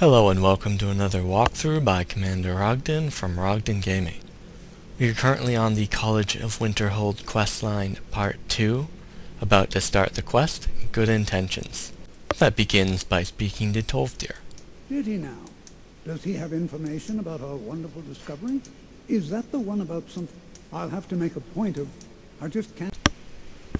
Hello and welcome to another walkthrough by Commander Ogden from Ogden Gaming. We are currently on the College of Winterhold questline Part 2, about to start the quest, Good Intentions. That begins by speaking to Tolfdir. Did he now? Does he have information about our wonderful discovery? Is that the one about something? I'll have to make a point of... I just can't...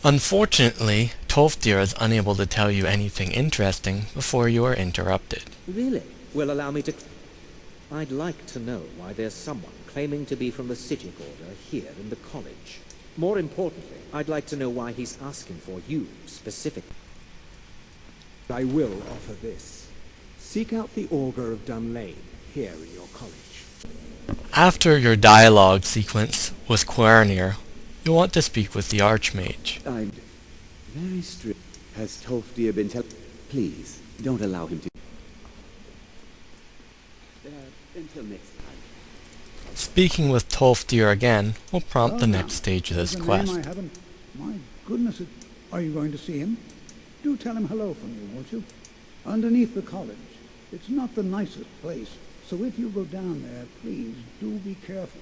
Unfortunately, Tolfdir is unable to tell you anything interesting before you are interrupted. Really? Well, allow me to... I'd like to know why there's someone claiming to be from the Sigil Order here in the college. More importantly, I'd like to know why he's asking for you, specifically. I will offer this. Seek out the Augur of Dunlane here in your college. After your dialogue sequence with Quernir, you'll want to speak with the Archmage. I'm very strict. Has Tolfdir been Please, don't allow him to... until next time. Speaking with Tolfdir again will prompt the now, next stage of this there's a quest. name I haven't... My goodness, are you going to see him? Do tell him hello for me, won't you? Underneath the college. It's not the nicest place, so if you go down there, please do be careful.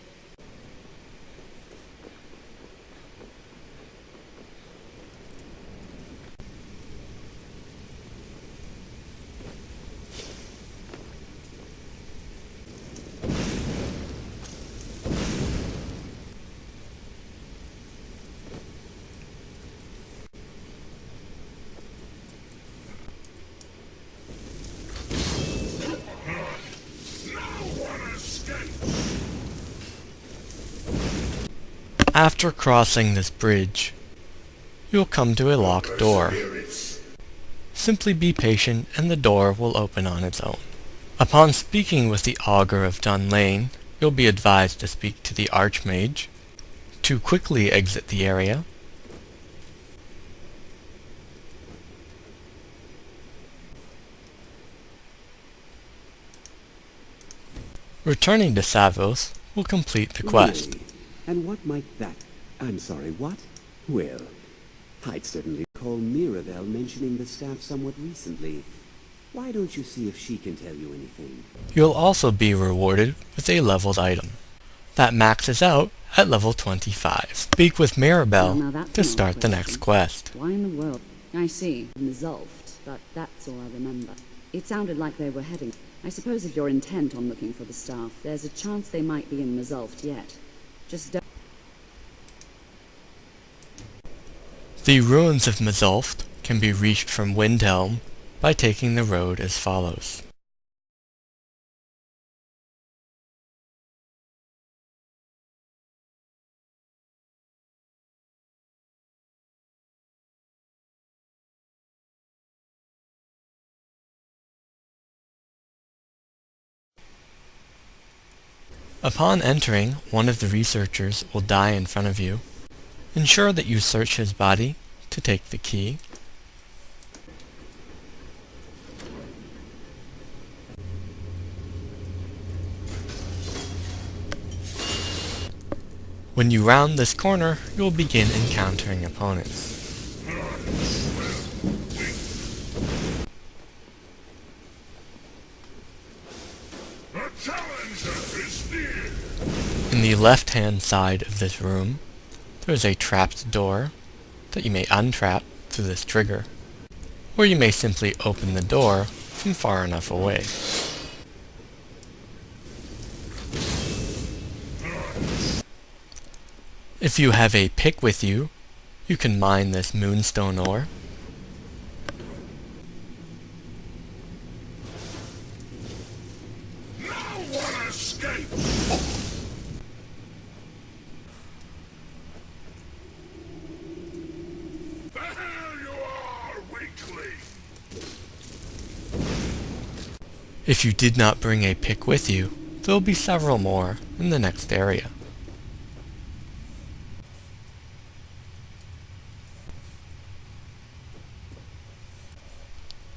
After crossing this bridge, you'll come to a locked door. Simply be patient and the door will open on its own. Upon speaking with the Augur of Dunlane, you'll be advised to speak to the Archmage, to quickly exit the area, returning to Savos will complete the quest. Really? And what might that... I'm sorry, what? Well, I'd certainly recall Mirabelle mentioning the staff somewhat recently. Why don't you see if she can tell you anything? You'll also be rewarded with a leveled item that maxes out at level 25. Speak with Mirabelle Well, now that's to an odd start the next quest. Why in the world? I see. Resolved, but that's all I remember. It sounded like they were heading. I suppose if you're intent on looking for the staff, there's a chance they might be in Resolved yet. Just don't... The ruins of Mazulft can be reached from Windhelm by taking the road as follows. Upon entering, one of the researchers will die in front of you. Ensure that you search his body to take the key. When you round this corner, you'll begin encountering opponents. In the left-hand side of this room, there is a trapped door that you may untrap through this trigger, or you may simply open the door from far enough away. If you have a pick with you, you can mine this moonstone ore. If you did not bring a pick with you, there will be several more in the next area.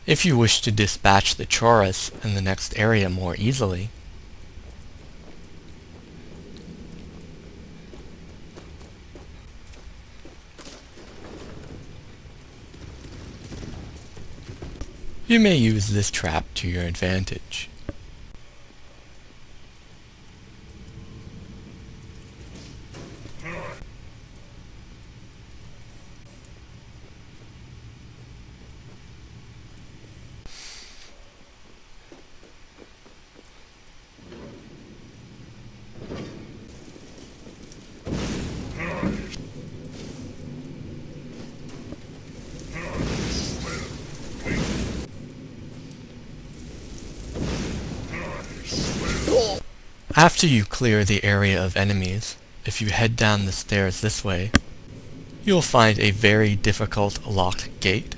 If you wish to dispatch the Chorus in the next area more easily, You may use this trap to your advantage. After you clear the area of enemies, if you head down the stairs this way, you'll find a very difficult locked gate,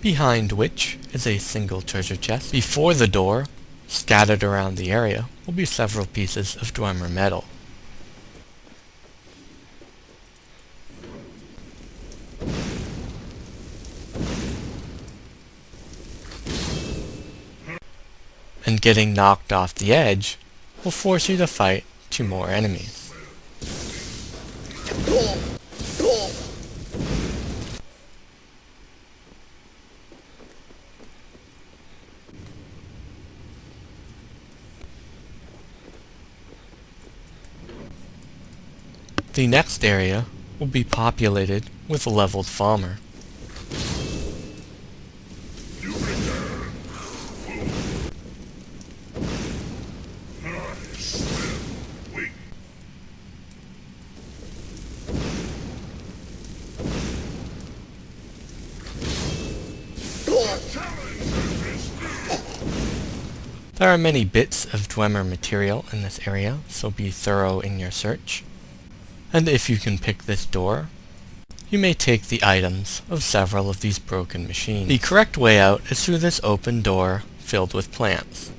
behind which is a single treasure chest. Before the door, scattered around the area, will be several pieces of Dwemer metal. And getting knocked off the edge will force you to fight 2 more enemies. The next area will be populated with leveled Falmer. There are many bits of Dwemer material in this area, so be thorough in your search. And if you can pick this door, you may take the items of several of these broken machines. The correct way out is through this open door filled with plants.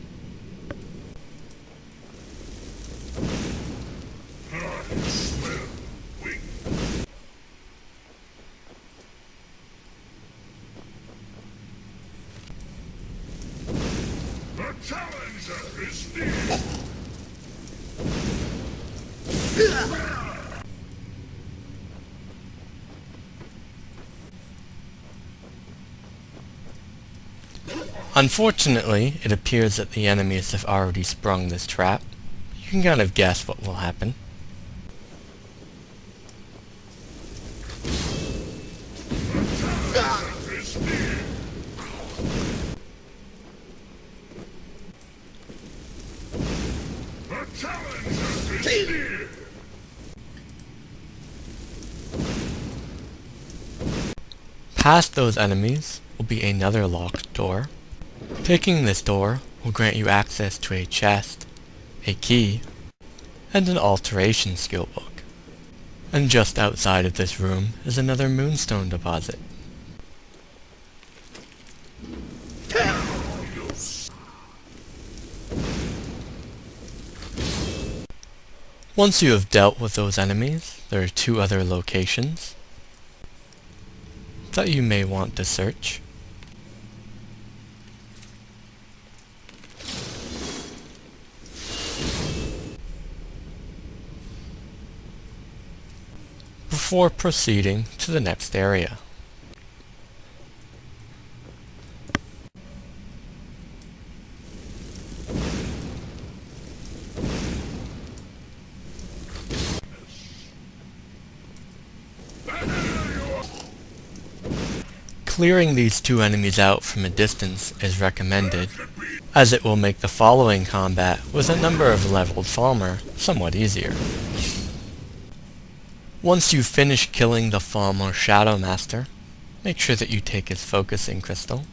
Unfortunately, it appears that the enemies have already sprung this trap. You can kind of guess what will happen. Past those enemies will be another locked door. Picking this door will grant you access to a chest, a key, and an alteration skill book. And just outside of this room is another moonstone deposit. Once you have dealt with those enemies, there are 2 other locations that you may want to search. Before proceeding to the next area. Clearing these 2 enemies out from a distance is recommended, as it will make the following combat with a number of leveled Falmer somewhat easier. Once you finish killing the Falmer Shadow Master, make sure that you take his focusing crystal.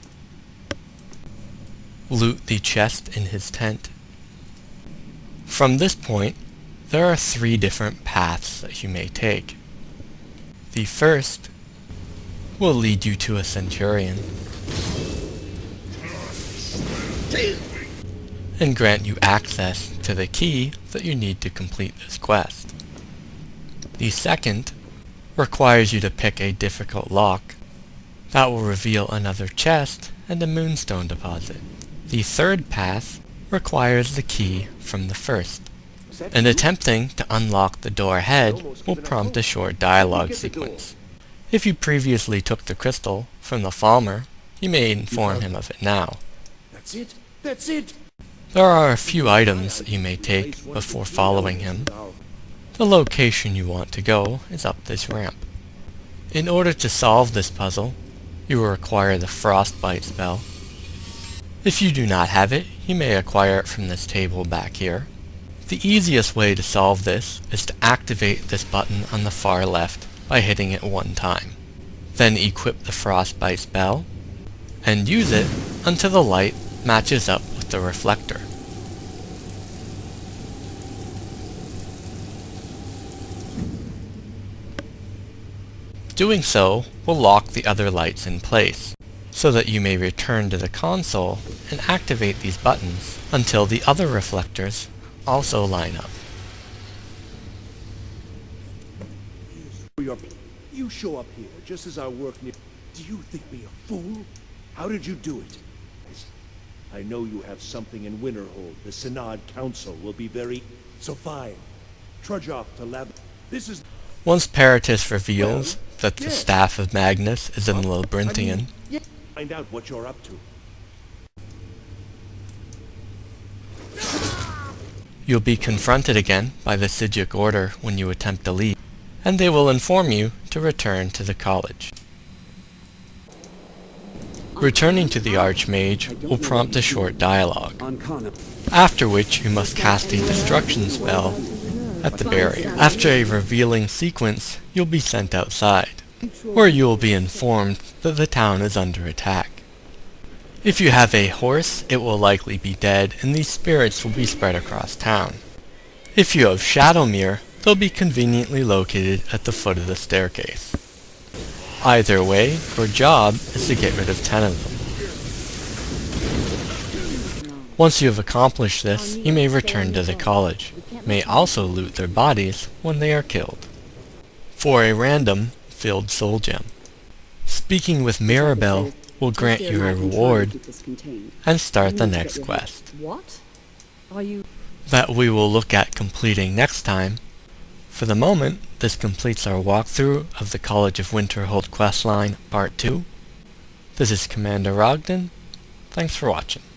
Loot the chest in his tent. From this point, there are 3 different paths that you may take. The first will lead you to a Centurion and grant you access to the key that you need to complete this quest. The second requires you to pick a difficult lock that will reveal another chest and a moonstone deposit. The third path requires the key from the first, and attempting to unlock the door ahead will prompt a short dialogue sequence. If you previously took the crystal from the Falmer, you may inform him of it now. That's it! That's it! There are a few items that you may take before following him. The location you want to go is up this ramp. In order to solve this puzzle, you will require the frostbite spell. If you do not have it, you may acquire it from this table back here. The easiest way to solve this is to activate this button on the far left by hitting it 1 time. Then equip the frostbite spell, and use it until the light matches up with the reflector. Doing so will lock the other lights in place, so that you may return to the console and activate these buttons until the other reflectors also line up. You show up here just as I work near. Do you think me a fool? How did you do it? I know you have something in Winterhold. The Synod Council will be very... So fine. Trudge off to lab... This is... Once Paratus reveals that the Staff of Magnus is in the Labyrinthian, Find out what you're up to. you'll be confronted again by the Sigic Order when you attempt to leave, and they will inform you to return to the college. Returning to the Archmage will prompt a short dialogue, after which you must cast a destruction spell at the barrier. After a revealing sequence, you'll be sent outside, where you will be informed that the town is under attack. If you have a horse, it will likely be dead, and these spirits will be spread across town. If you have Shadowmere, they'll be conveniently located at the foot of the staircase. Either way, your job is to get rid of 10 of them. Once you have accomplished this, you may return to the college. You may also loot their bodies when they are killed. For a random filled soul gem. Speaking with Mirabelle will grant you a reward and start the next quest. What? Are you... That we will look at completing next time. For the moment, this completes our walkthrough of the College of Winterhold questline Part 2. This is Commander Ogden. Thanks for watching.